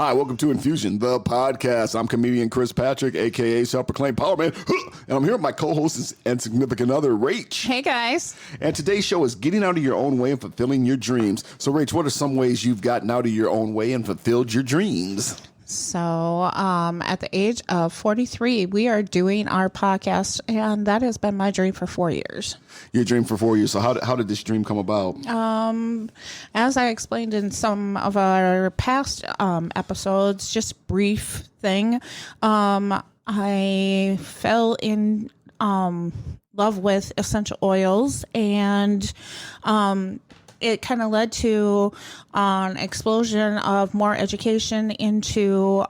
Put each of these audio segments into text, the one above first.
Hi, welcome to Infusion, the podcast. I'm comedian Chris Patrick, a.k.a. self-proclaimed Power Man. And I'm here with my co-host and significant other, Rach. Hey, guys. And today's show is getting out of your own way and fulfilling your dreams. So, Rach, what are some ways you've gotten out of your own way and fulfilled your dreams? So at the age of 43, we are doing our podcast, and that has been my dream for 4 years. Your dream for 4 years. So how did this dream come about? As I explained in some of our past episodes, just brief thing, I fell in love with essential oils, and it kind of led to an explosion of more education into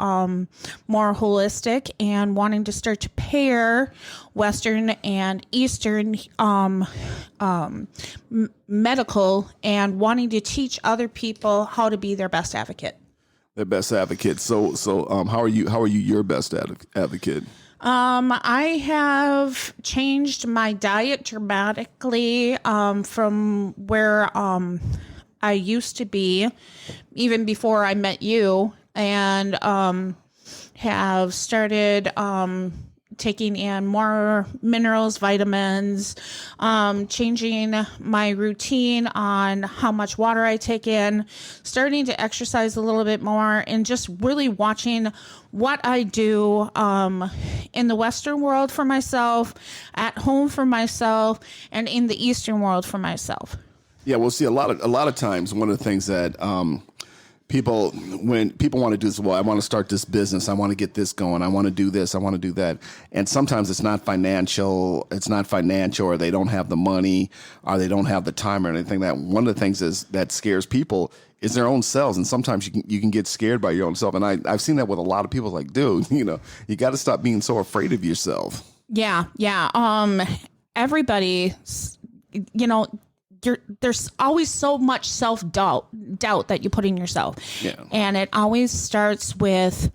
more holistic and wanting to start to pair Western and Eastern medical and wanting to teach other people how to be their best advocate. Their best advocate. So how are you your best advocate? I have changed my diet dramatically from where I used to be, even before I met you, and have started taking in more minerals, vitamins, changing my routine on how much water I take in, starting to exercise a little bit more, and just really watching what I do in the Western world for myself, at home for myself, and in the Eastern world for myself. Yeah, we'll see a lot of times one of the things that when people want to do this, well, I want to start this business, I want to get this going, I want to do this, I want to do that. And sometimes it's not financial, or they don't have the money, or they don't have the time or anything. That one of the things that scares people is their own selves. And sometimes you can get scared by your own self. And I've seen that with a lot of people. Like, dude, you got to stop being so afraid of yourself. Yeah. Everybody, there's always so much self-doubt that you put in yourself. Yeah. And it always starts with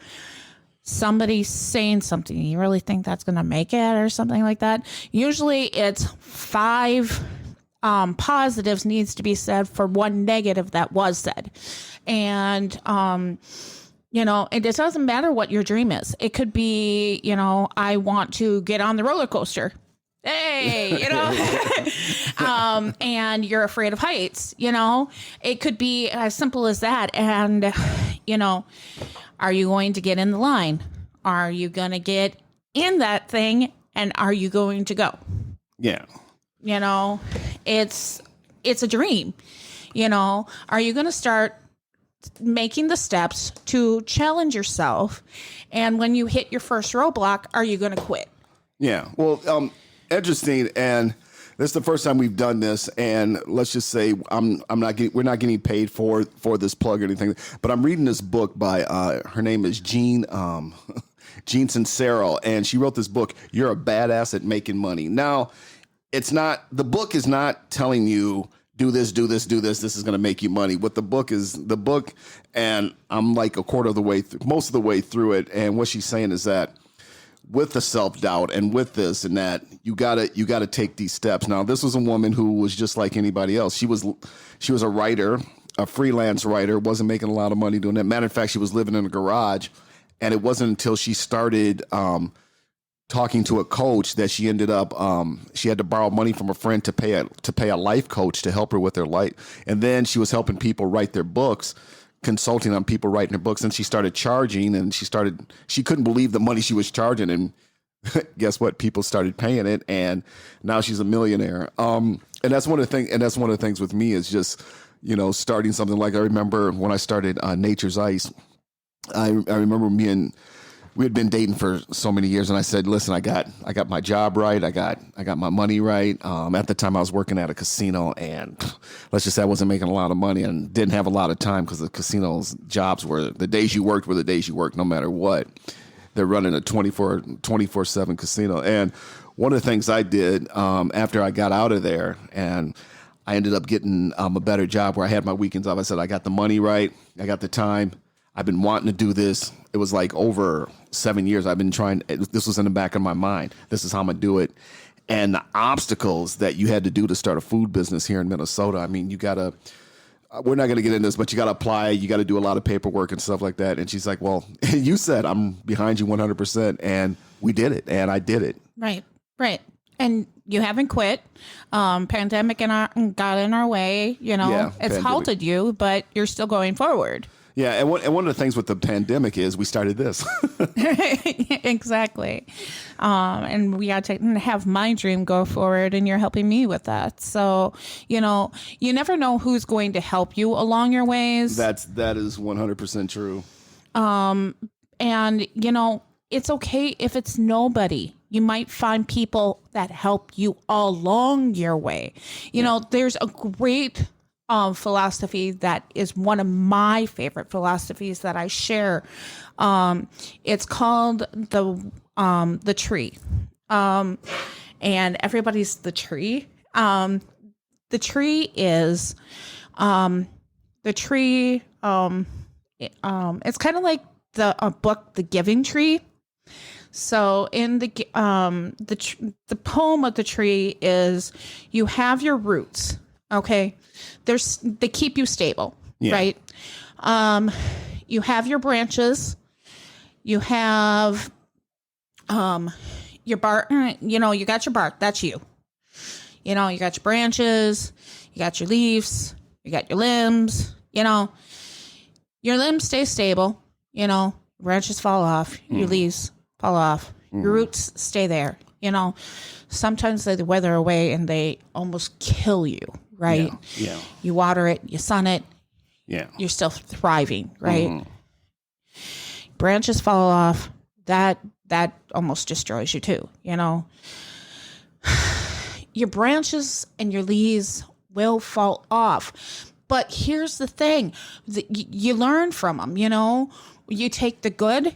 somebody saying something. You really think that's going to make it or something like that? Usually it's 5 positives needs to be said for 1 negative that was said. And, it doesn't matter what your dream is. It could be, I want to get on the roller coaster. Hey, and you're afraid of heights, it could be as simple as that. And, are you going to get in the line? Are you going to get in that thing? And are you going to go? Yeah. It's a dream, are you going to start making the steps to challenge yourself? And when you hit your first roadblock, are you going to quit? Yeah. Well, interesting, and this is the first time we've done this. And let's just say we're not getting paid for this plug or anything. But I'm reading this book by her name is Jean Sincero, and she wrote this book. You're a badass at making money. Now, the book is not telling you do this. This is going to make you money. What the book, and I'm like a quarter of the way, most of the way through it. And what she's saying is that with the self-doubt and with this and that, you gotta take these steps. Now, this was a woman who was just like anybody else. She was a writer, a freelance writer, wasn't making a lot of money doing that. Matter of fact, she was living in a garage, and it wasn't until she started talking to a coach that she ended up she had to borrow money from a friend to pay a life coach to help her with her life. And then she was helping people write their books, consulting on people writing their books, and she started charging, and she couldn't believe the money she was charging, and guess what? People started paying it, and now she's a millionaire. And that's one of the things with me is just, starting something. Like, I remember when I started Nature's Ice, I remember we had been dating for so many years, and I said, listen, I got my job right. I got my money right. At the time I was working at a casino, and let's just say I wasn't making a lot of money and didn't have a lot of time, because the casino's jobs were the days you worked no matter what. They're running a 24/7 casino. And one of the things I did after I got out of there, and I ended up getting a better job where I had my weekends off. I said, I got the money right. I got the time. I've been wanting to do this. It was like over 7 years. I've been trying. This was in the back of my mind. This is how I'm going to do it. And the obstacles that you had to do to start a food business here in Minnesota. I mean, you got to we're not going to get into this, but you got to apply. You got to do a lot of paperwork and stuff like that. And she's like, well, you said I'm behind you 100%. And we did it. And I did it. Right. Right. And you haven't quit. Pandemic got in our way. You know, Yeah, it's pandemic. halted you, but you're still going forward. Yeah. And one of the things with the pandemic is we started this. Exactly. And we got to have my dream go forward, and you're helping me with that. So, you know, you never know who's going to help you along your ways. That is 100% true. And, you know, it's okay if it's nobody. You might find people that help you along your way. You know, there's a great philosophy that is one of my favorite philosophies that I share. It's called the tree. And everybody's the tree. The tree is it's kind of like the book The Giving Tree. So in the poem of the tree is you have your roots, okay? They keep you stable, right? You have your branches, you have your bark, you know, you got your bark, that's you. You know, you got your branches, you got your leaves, you got your limbs, you know. Your limbs stay stable, you know, branches fall off, your leaves fall off, your roots stay there, you know. Sometimes they weather away and they almost kill you, right? Yeah. You water it, you sun it, you're still thriving, right? Branches fall off, that almost destroys you too, you know. Your branches and your leaves will fall off. But here's the thing, you learn from them, you know. You take the good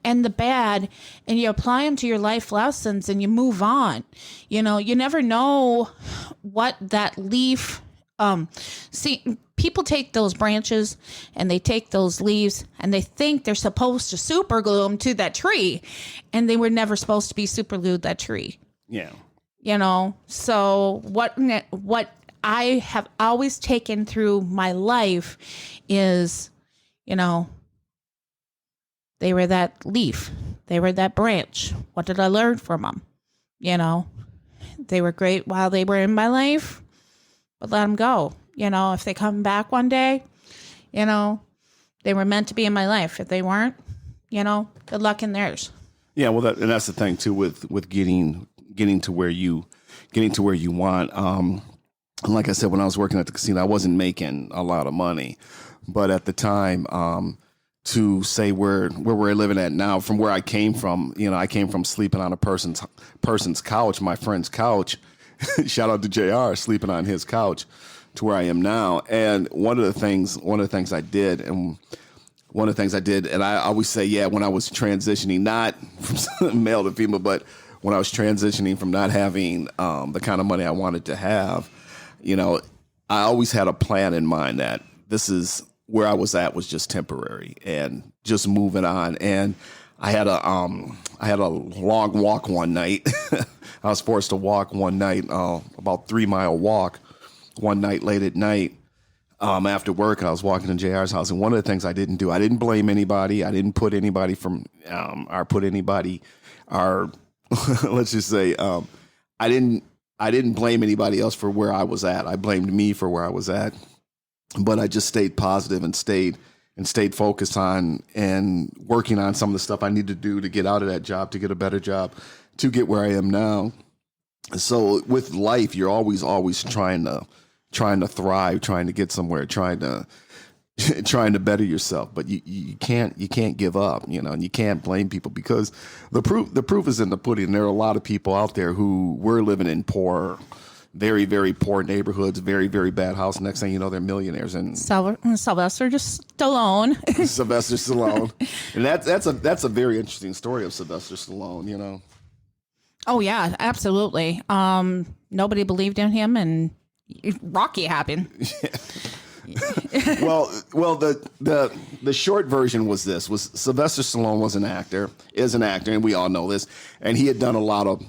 and the bad and you apply them to your life lessons and you move on. You know, you never know what that leaf, see, people take those branches and they take those leaves and they think they're supposed to super glue them to that tree, and they were never supposed to be super glued that tree. Yeah. You know, so what I have always taken through my life is, you know, they were that leaf. They were that branch. What did I learn from them? You know, they were great while they were in my life, but let them go. You know, if they come back one day, you know, they were meant to be in my life. If they weren't, you know, good luck in theirs. Yeah. Well, that's the thing too with getting to where you want. And like I said, when I was working at the casino, I wasn't making a lot of money, but at the time, to say where we're living at now, from where I came from, you know, I came from sleeping on a person's couch, my friend's couch. Shout out to JR, sleeping on his couch, to where I am now. And one of the things I did, and I always say, yeah, when I was transitioning, not from male to female, but when I was transitioning from not having the kind of money I wanted to have, you know, I always had a plan in mind that this is where I was at was just temporary and just moving on. And I had a long walk one night. I was forced to walk one night, about 3 mile walk one night late at night. After work, I was walking in JR's house, and one of the things I didn't do, I didn't blame anybody. I didn't put anybody let's just say, I didn't blame anybody else for where I was at. I blamed me for where I was at, but I just stayed positive and stayed focused on and working on some of the stuff I need to do to get out of that job, to get a better job, to get where I am now. So with life, you're always trying to thrive, trying to get somewhere, trying to better yourself, but you can't give up, you know, and you can't blame people, because the proof is in the pudding. There are a lot of people out there who were living in poor, very, very poor neighborhoods, very, very bad house. Next thing you know, they're millionaires. And Sylvester Stallone. Sylvester Stallone, and that's a very interesting story of Sylvester Stallone, you know. Oh yeah, absolutely. Nobody believed in him, and Rocky happened. well, the short version was Sylvester Stallone is an actor, and we all know this. And he had done a lot of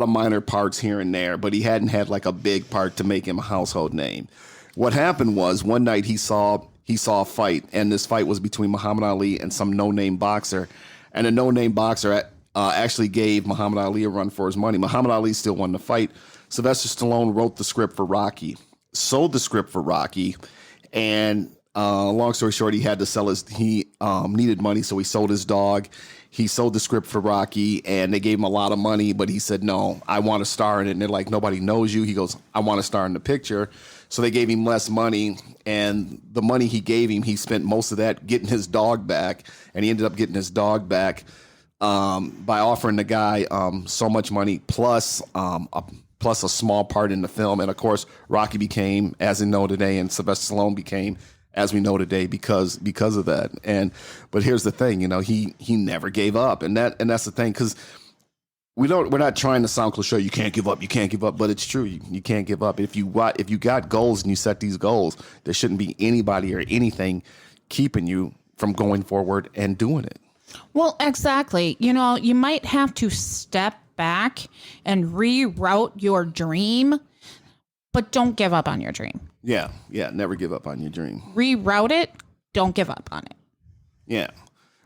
minor parts here and there, but he hadn't had like a big part to make him a household name. what happened was one night he saw a fight, and this fight was between Muhammad Ali and some no-name boxer, and the no-name boxer actually gave Muhammad Ali a run for his money. Muhammad Ali still won the fight. Sylvester Stallone wrote the script for Rocky, sold the script for Rocky, and long story short, he had to sell he needed money, so he sold his dog. He sold the script for Rocky, and they gave him a lot of money, but he said, no, I want to star in it. And they're like, nobody knows you. He goes, I want to star in the picture. So they gave him less money, and the money he gave him, he spent most of that getting his dog back, and he ended up getting his dog back by offering the guy so much money plus a small part in the film. And, of course, Rocky became, as we know today, and Sylvester Stallone became, as we know today, because of that. But here's the thing, he never gave up, and that's the thing, because we're not trying to sound cliche. You can't give up, but it's true. You can't give up. If you got goals and you set these goals, there shouldn't be anybody or anything keeping you from going forward and doing it. Well, exactly. You might have to step back and reroute your dream, but don't give up on your dream. Yeah, never give up on your dream. Reroute it. Don't give up on it. Yeah.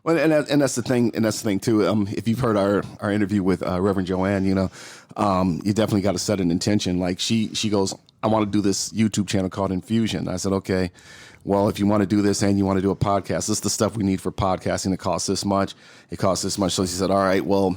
Well, and that's the thing, too. If you've heard our interview with Reverend Joanne, you definitely got to set an intention. Like she goes, I want to do this YouTube channel called Infusion. I said, okay, well, if you want to do this and you want to do a podcast, this is the stuff we need for podcasting. It costs this much. So she said, all right, well,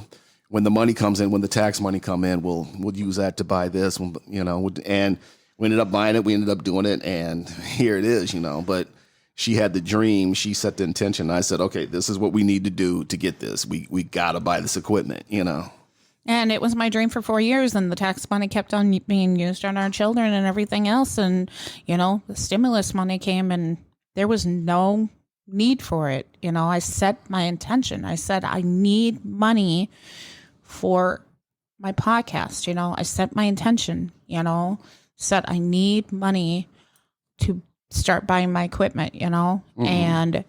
when the money comes in, when the tax money come in, we'll use that to buy this, and we ended up buying it. We ended up doing it, and here it is, But she had the dream. She set the intention. I said, okay, this is what we need to do to get this. We got to buy this equipment, And it was my dream for 4 years, and the tax money kept on being used on our children and everything else. And, the stimulus money came, and there was no need for it. I set my intention. I said, I need money for my podcast. I set my intention, said I need money to start buying my equipment, mm-hmm. and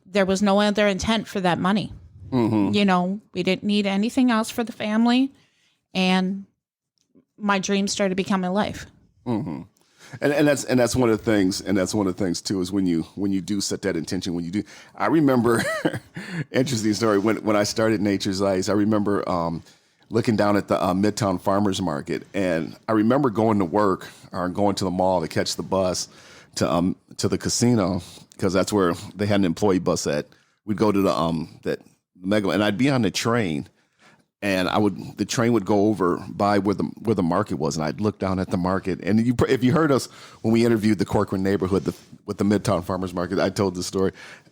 there was no other intent for that money. Mm-hmm. We didn't need anything else for the family, and my dream started becoming life. Mm-hmm. And that's one of the things, too, is when you do set that intention, I remember interesting story when I started Nature's Ice. I remember looking down at the Midtown Farmers Market, and I remember going to work or going to the mall to catch the bus to the casino, because that's where they had an employee bus at. We'd go to that mega, and I'd be on the train, and the train would go over by where the market was, and I'd look down at the market. And if you heard us when we interviewed the Corcoran neighborhood with the Midtown Farmers Market, I told the story.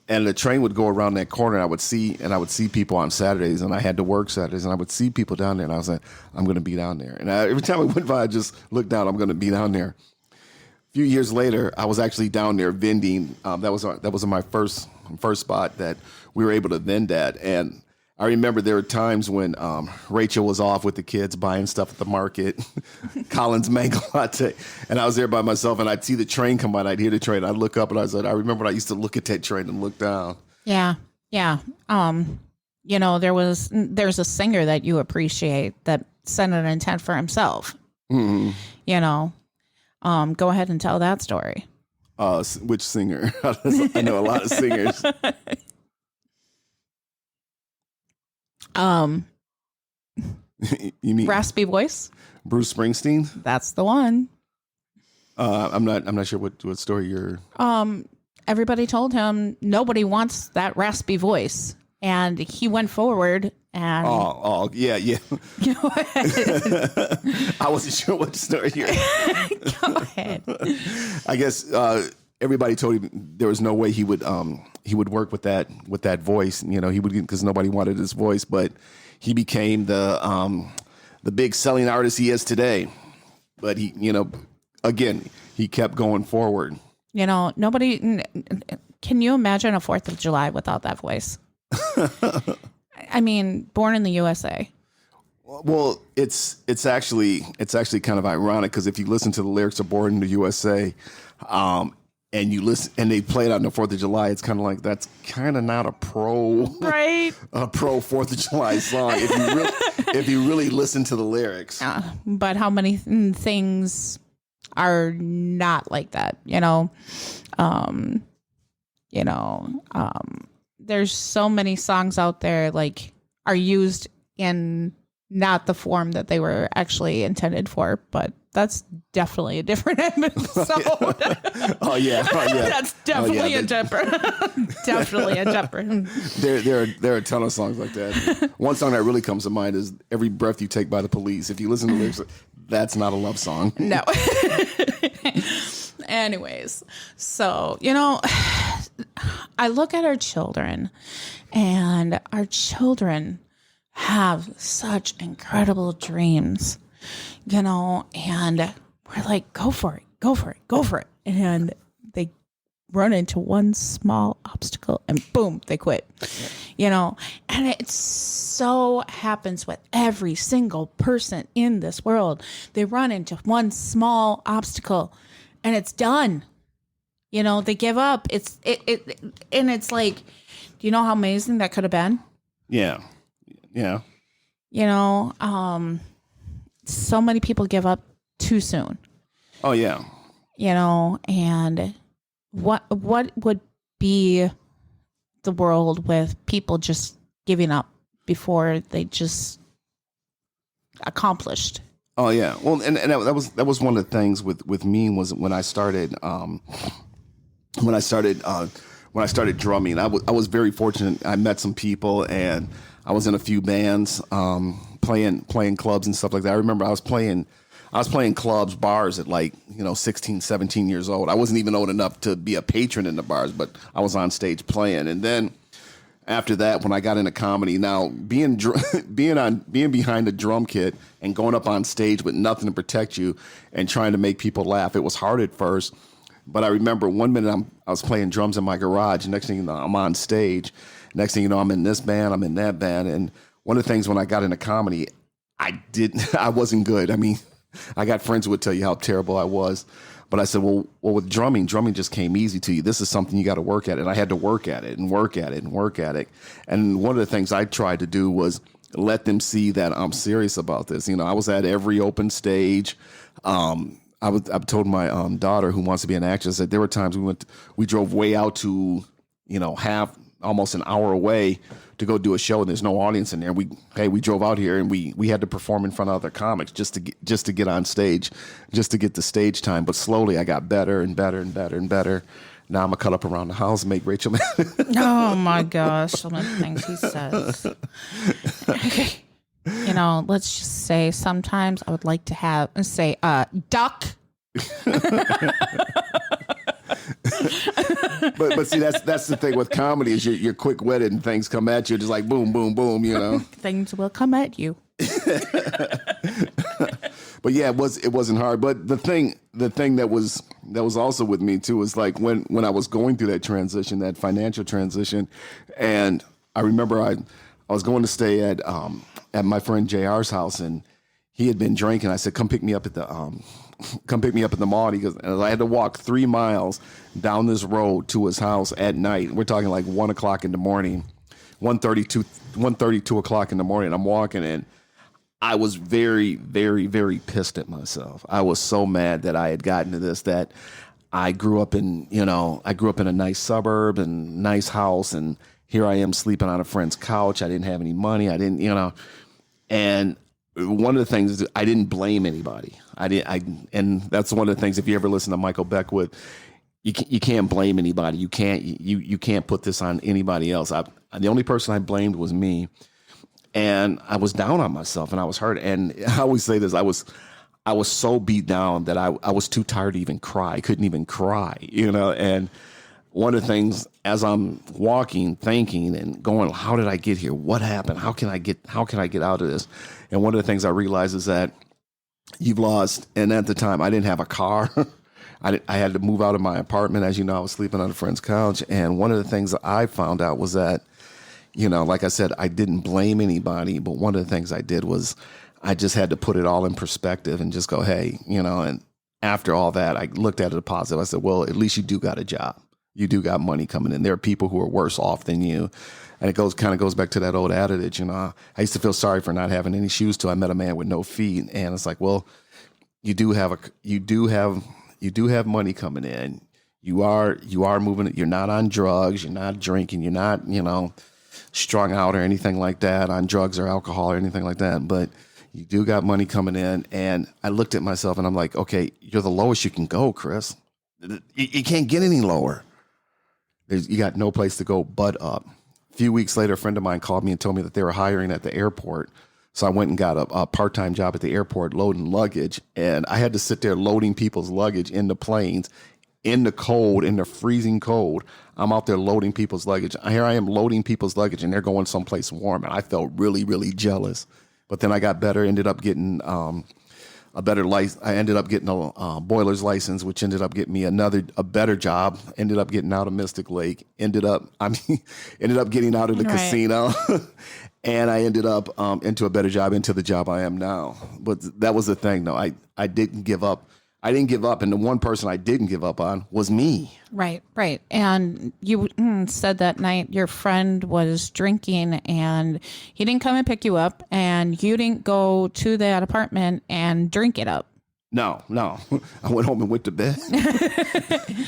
And the train would go around that corner, and I would see people on Saturdays, and I had to work Saturdays, and I would see people down there, and I was like, I'm going to be down there. And every time I went by, I just looked down, I'm going to be down there. A few years later, I was actually down there vending. That was my first spot that we were able to vend at. And I remember there were times when Rachel was off with the kids buying stuff at the market, Colin's mango latte, and I was there by myself, and I'd see the train come by, and I'd hear the train, I'd look up, and I remember I used to look at that train and look down. Yeah. There's a singer that you appreciate that set an intent for himself. Mm-hmm. Go ahead and tell that story. Which singer? I know a lot of singers. You mean raspy voice? Bruce Springsteen? That's the one. I'm not sure what story you're. Everybody told him nobody wants that raspy voice, and he went forward and. Oh yeah. Go ahead. I wasn't sure what story you're. Go ahead. I guess everybody told him there was no way he would work with that voice. He would, because nobody wanted his voice, but he became the big selling artist he is today. But he kept going forward. Nobody. Can you imagine a 4th of July without that voice? I mean, born in the USA. Well, it's actually kind of ironic, because if you listen to the lyrics of "Born in the USA," and you listen, and they play it on the 4th of July, it's kind of like, that's kind of not a pro 4th of July song if you really listen to the lyrics. But how many things are not like that, there's so many songs out there like are used in not the form that they were actually intended for, but that's definitely a different episode. Oh yeah. That's definitely a different, definitely a different. There are a ton of songs like that. One song that really comes to mind is "Every Breath You Take" by The Police. If you listen to the lyrics, that's not a love song. No. Anyways, so, I look at our children, and our children have such incredible dreams, and we're like, go for it, go for it, go for it. And they run into one small obstacle and boom, they quit, and it so happens with every single person in this world. They run into one small obstacle and it's done. They give up. And it's like, do you know how amazing that could have been? Yeah. So many people give up too soon. Oh yeah. And what would be the world with people just giving up before they just accomplished? Oh yeah. Well, and that was one of the things with me was when I started drumming. I was very fortunate. I met some people and I was in a few bands, playing clubs and stuff like that. I remember I was playing clubs, bars at 16, 17 years old. I wasn't even old enough to be a patron in the bars, but I was on stage playing. And then after that, when I got into comedy, now being behind the drum kit and going up on stage with nothing to protect you and trying to make people laugh, it was hard at first. But I remember one minute I was playing drums in my garage. Next thing you know, I'm on stage. Next thing you know, I'm in this band, I'm in that band. And one of the things when I got into comedy, I wasn't good. I mean, I got friends who would tell you how terrible I was. But I said, well, with drumming just came easy to you. This is something you got to work at. And I had to work at it and work at it and work at it. And one of the things I tried to do was let them see that I'm serious about this. I was at every open stage. I've told my daughter, who wants to be an actress, that there were times we drove way out to, almost an hour away to go do a show, and there's no audience in there. We drove out here and we had to perform in front of other comics just to get on stage, just to get the stage time. But slowly I got better and better and better and better. Now I'm gonna cut up around the house and make Rachel mad. Oh my gosh, some of the things he says. Let's just say sometimes I would like to say duck. But see, that's the thing with comedy is you're quick-witted and things come at you just like boom, boom, boom. Things will come at you. But yeah, it wasn't hard. But the thing that was also with me too is like when I was going through that transition, that financial transition, and I remember I was going to stay at my friend JR's house, and he had been drinking. I said, come pick me up at the mall. He goes, and I had to walk 3 miles down this road to his house at night. We're talking like 1 o'clock in the morning, 1:30, 2 o'clock in the morning. I'm walking in. I was very, very, very pissed at myself. I was so mad that I had gotten to this, that I grew up in a nice suburb and nice house, and here I am sleeping on a friend's couch. I didn't have any money. I didn't, and one of the things is I didn't blame anybody. And that's one of the things, if you ever listen to Michael Beckwith, you can't blame anybody. You can't put this on anybody else. The only person I blamed was me. And I was down on myself and I was hurt. And I always say this, I was so beat down that I was too tired to even cry. I couldn't even cry, and one of the things as I'm walking, thinking and going, how did I get here? What happened? How can I get out of this? And one of the things I realized is that you've lost. And at the time I didn't have a car. I had to move out of my apartment. As you know, I was sleeping on a friend's couch. And one of the things that I found out was that, like I said, I didn't blame anybody, but one of the things I did was I just had to put it all in perspective and just go, hey, and after all that, I looked at it positive. I said, well, at least you do got a job. You do got money coming in. There are people who are worse off than you. And it kind of goes back to that old adage, I used to feel sorry for not having any shoes till I met a man with no feet. And it's like, well, you do have money coming in. You are moving. You're not on drugs. You're not drinking. You're not, strung out or anything like that on drugs or alcohol or anything like that. But you do got money coming in. And I looked at myself and I'm like, okay, you're the lowest you can go, Cris. You can't get any lower. You got no place to go but up. A few weeks later, a friend of mine called me and told me that they were hiring at the airport. So I went and got a part-time job at the airport loading luggage. And I had to sit there loading people's luggage into planes in the cold, in the freezing cold. I'm out there loading people's luggage. Here I am loading people's luggage and they're going someplace warm. And I felt really, really jealous. But then I got better, ended up getting a better license. I ended up getting a boiler's license, which ended up getting me a better job. Ended up getting out of Mystic Lake. Ended up getting out of the casino, and I ended up into a better job, into the job I am now. But that was the thing, though. I didn't give up. I didn't give up, and the one person I didn't give up on was me. Right. And you said that night your friend was drinking and he didn't come and pick you up and you didn't go to that apartment and drink it up. No. I went home and went to bed.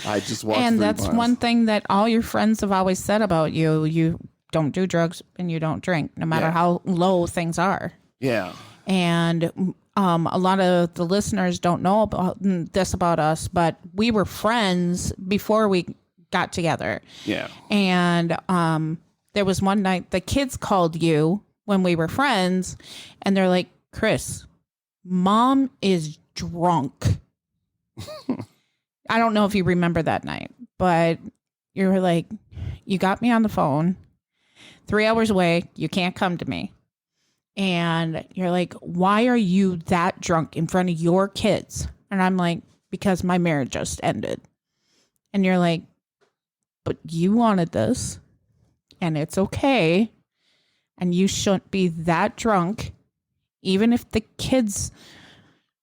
I just walked. And that's one thing that all your friends have always said about you. You don't do drugs and you don't drink, no matter how low things are. Yeah. And a lot of the listeners don't know about this about us, but we were friends before we got together. Yeah. And there was one night the kids called you when we were friends, and they're like, Cris, Mom is drunk. I don't know if you remember that night, but you were like, you got me on the phone 3 hours away. You can't come to me. And you're like, why are you that drunk in front of your kids? And I'm like, because my marriage just ended. And you're like, but you wanted this and it's okay. And you shouldn't be that drunk, even if the kids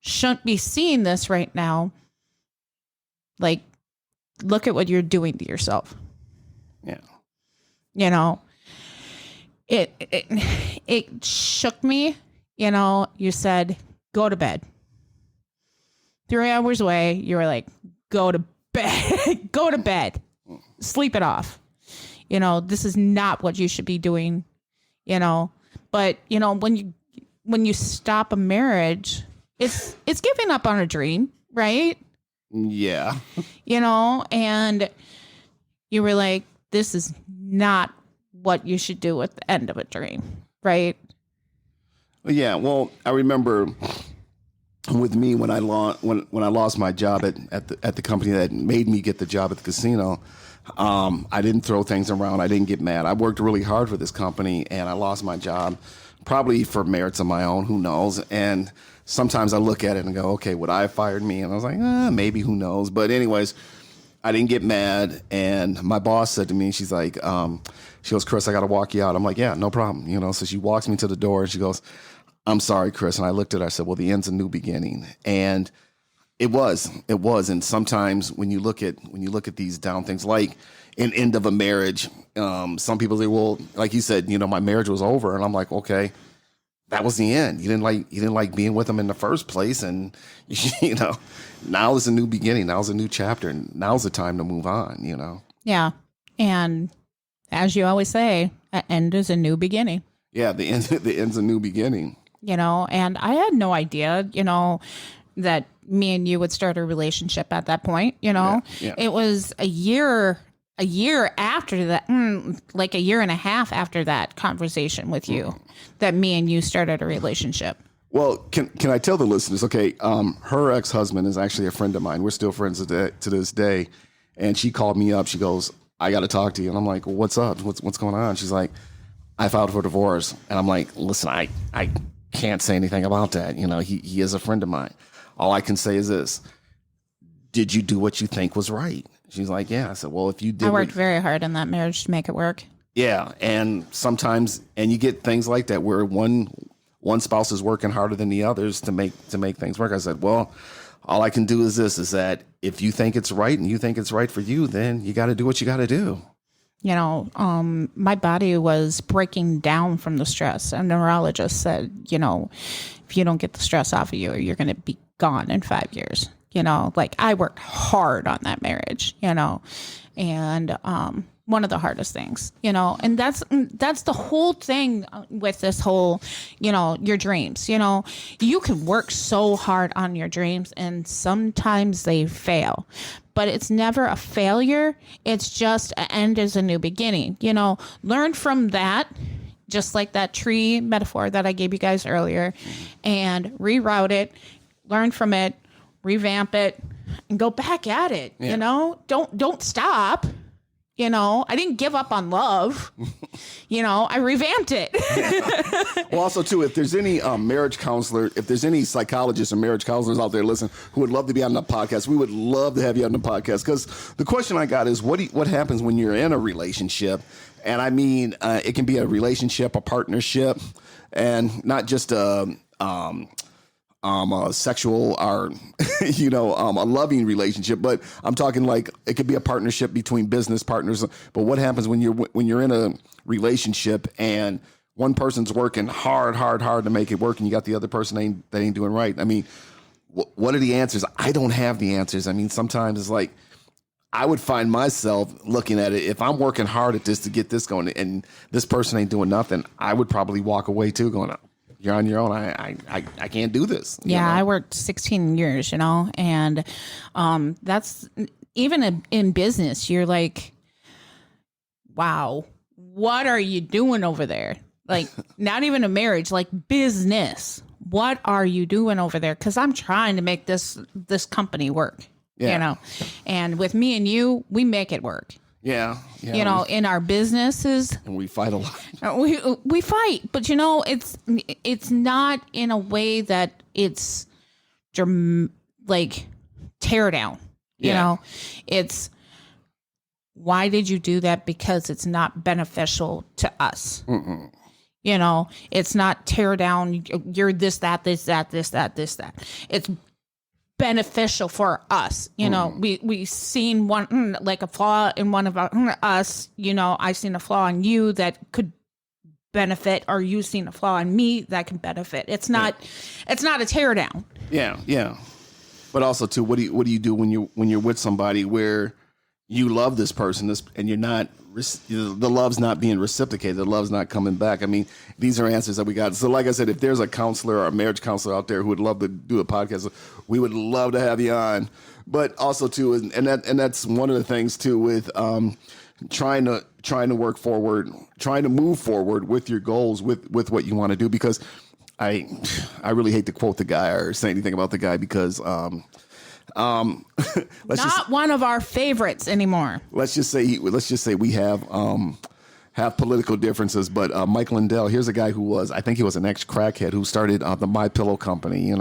shouldn't be seeing this right now. Like, look at what you're doing to yourself. Yeah. It shook me. You said, go to bed. 3 hours away, you were like, go to bed. Go to bed. Sleep it off. This is not what you should be doing. But when you stop a marriage, it's giving up on a dream, right? Yeah. And you were like, this is not what you should do at the end of a dream, right? Yeah. Well, I remember with me when I lost my job at the company that made me get the job at the casino. I didn't throw things around. I didn't get mad. I worked really hard for this company, and I lost my job, probably for merits of my own. Who knows? And sometimes I look at it and go, okay, would I have fired me? And I was like, maybe. Who knows? But anyways, I didn't get mad. And my boss said to me, she's like, she goes, Cris, I got to walk you out. I'm like, yeah, no problem. So she walks me to the door and she goes, I'm sorry, Cris. And I looked at her, I said, well, the end's a new beginning. And it was. And sometimes when you look at these down things, like an end of a marriage, some people say, well, like you said, my marriage was over. And I'm like, okay, that was the end. You didn't like being with them in the first place. And, now is a new beginning. Now's a new chapter. And now's the time to move on, Yeah. And as you always say, an end is a new beginning. Yeah. The end's a new beginning. And I had no idea, that me and you would start a relationship at that point. Yeah. It was a year after that, like a year and a half after that conversation with you, that me and you started a relationship. Well, can I tell the listeners? Okay, her ex-husband is actually a friend of mine. We're still friends to this day. And she called me up. She goes, I got to talk to you. And I'm like, well, what's up? What's going on? She's like, I filed for divorce. And I'm like, listen, I can't say anything about that. He is a friend of mine. All I can say is this: did you do what you think was right? She's like, yeah. I said, well, if you did, I worked very hard in that marriage to make it work. Yeah, and sometimes, and you get things like that where one spouse is working harder than the others to make things work. I said, well, all I can do is this: is that if you think it's right and you think it's right for you, then you got to do what you got to do. My body was breaking down from the stress. A neurologist said, if you don't get the stress off of you, you're going to be gone in 5 years. Like I worked hard on that marriage, and one of the hardest things, and that's the whole thing with this whole, your dreams, you can work so hard on your dreams and sometimes they fail, but it's never a failure. It's just an end is a new beginning, learn from that. Just like that tree metaphor that I gave you guys earlier, and reroute it, learn from it, revamp it, and go back at it. Don't stop. I didn't give up on love. I revamped it. Well, also too, if there's any marriage counselor, if there's any psychologists or marriage counselors out there listening who would love to be on the podcast, we would love to have you on the podcast. Because the question I got is, what happens when you're in a relationship? And I mean, it can be a relationship, a partnership, and not just a sexual or, a loving relationship, but I'm talking like it could be a partnership between business partners. But what happens when you're in a relationship and one person's working hard to make it work, and you got the other person that ain't doing right? I mean, what are the answers? I don't have the answers. I mean, sometimes it's like, I would find myself looking at it. If I'm working hard at this to get this going and this person ain't doing nothing, I would probably walk away too, going, you're on your own. I can't do this. Yeah, I worked 16 years, and that's even in business. You're like, wow, what are you doing over there? Like, not even a marriage, like business. What are you doing over there? Because I'm trying to make this company work. Yeah. And with me and you, we make it work. Yeah. In our businesses, and we fight a lot. We fight, but it's not in a way that it's like tear down. It's why did you do that? Because it's not beneficial to us. Mm-mm. It's not tear down. You're this, that, this, that, this, that, this, that. It's beneficial for us. We seen one, like a flaw in one of us, I seen a flaw in you that could benefit, or you seen a flaw in me that can benefit. It's not a tear down. Yeah. But also too, what do you do when you're with somebody where you love this person, and you're not, the love's not being reciprocated, the love's not coming back? I mean, these are answers that we got. So like I said, if there's a counselor or a marriage counselor out there who would love to do a podcast, we would love to have you on. But also too, and that's one of the things too with trying to work forward, trying to move forward with your goals, with what you want to do. Because I really hate to quote the guy or say anything about the guy, because not one of our favorites anymore. Let's just say we have political differences, but Mike Lindell, here's a guy who I think he was an ex-crackhead who started the My Pillow company.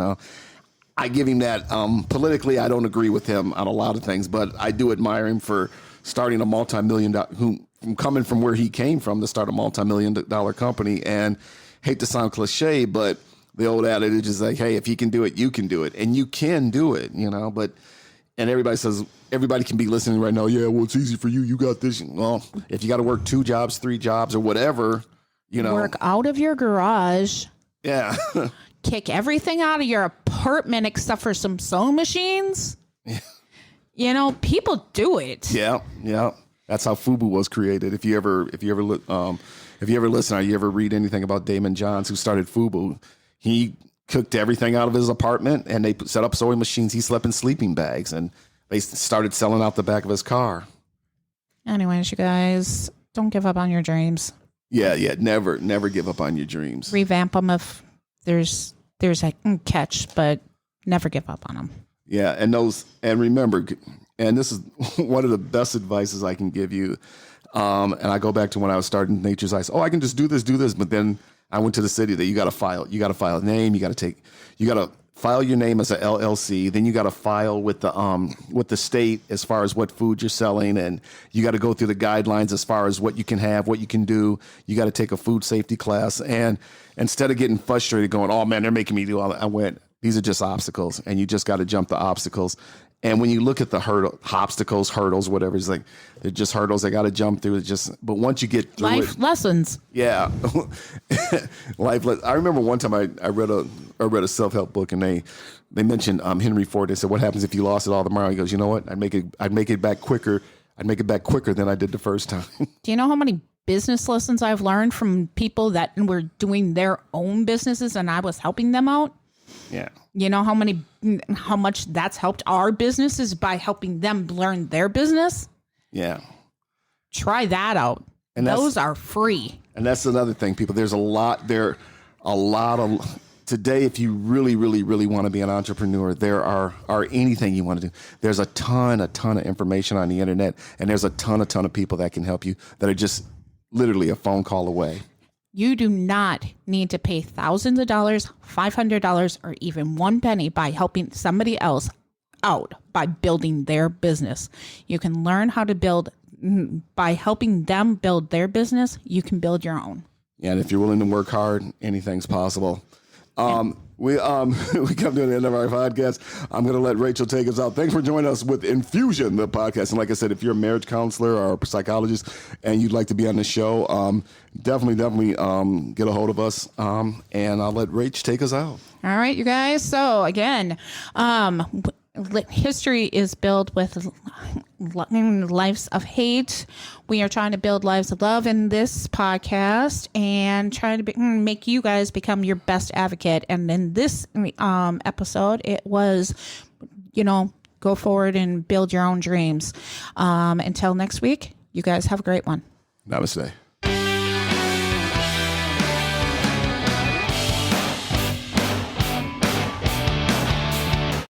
I give him that. Politically, I don't agree with him on a lot of things, but I do admire him for starting a multi-million-dollar, coming from where he came from to start a multi-million-dollar company. And hate to sound cliche, but the old adage is like, hey, if he can do it, you can do it. And you can do it, but, and everybody can be listening right now. Yeah, well, it's easy for you. You got this. Well, if you got to work 2 jobs, 3 jobs or whatever, work out of your garage. Yeah. Kick everything out of your apartment except for some sewing machines. Yeah. People do it. Yeah. That's how FUBU was created. If you ever listen or you ever read anything about Damon Johns, who started FUBU, he cooked everything out of his apartment, and they set up sewing machines. He slept in sleeping bags, and they started selling out the back of his car. Anyways, you guys, don't give up on your dreams. Yeah. Never give up on your dreams. Revamp them if there's a catch, but never give up on them. Yeah, and remember, and this is one of the best advices I can give you. And I go back to when I was starting Nature's Ice. Oh, I can just do this, but then I went to the city that you got to file a name. You got to file your name as a LLC. Then you got to file with the state as far as what food you're selling, and you got to go through the guidelines as far as what you can have, what you can do. You got to take a food safety class. And instead of getting frustrated, going, "Oh man, they're making me do all that," I went, "These are just obstacles, and you just got to jump the obstacles." And when you look at the hurdles, whatever, it's like they're just hurdles they got to jump through. It's just, but once you get through Life lessons. yeah, I remember one time I read a self-help book, and they mentioned Henry Ford. They said, "What happens if you lost it all tomorrow?" He goes, "You know what? I'd make it back quicker. I'd make it back quicker than I did the first time." Do you know how many business lessons I've learned from people that were doing their own businesses and I was helping them out? Yeah. You know how much that's helped our businesses by helping them learn their business? Yeah. Try that out. And those are free. And that's another thing, people. There's a lot of today, if you really, really, really want to be an entrepreneur, there are anything you want to do. There's a ton of information on the internet, and there's a ton of people that can help you that are just literally a phone call away. You do not need to pay thousands of dollars, $500, or even one penny by helping somebody else out by building their business. You can learn how to build by helping them build their business. You can build your own. Yeah, and if you're willing to work hard, anything's possible. We come to the end of our podcast. I'm going to let Rachel take us out. Thanks for joining us with Infusion, the podcast. And like I said, if you're a marriage counselor or a psychologist and you'd like to be on the show, definitely get a hold of us. And I'll let Rach take us out. All right, you guys. So again, history is built with lives of hate. We are trying to build lives of love in this podcast and trying to make you guys become your best advocate. And in this episode, it was, go forward and build your own dreams. Until next week, you guys have a great one. Namaste.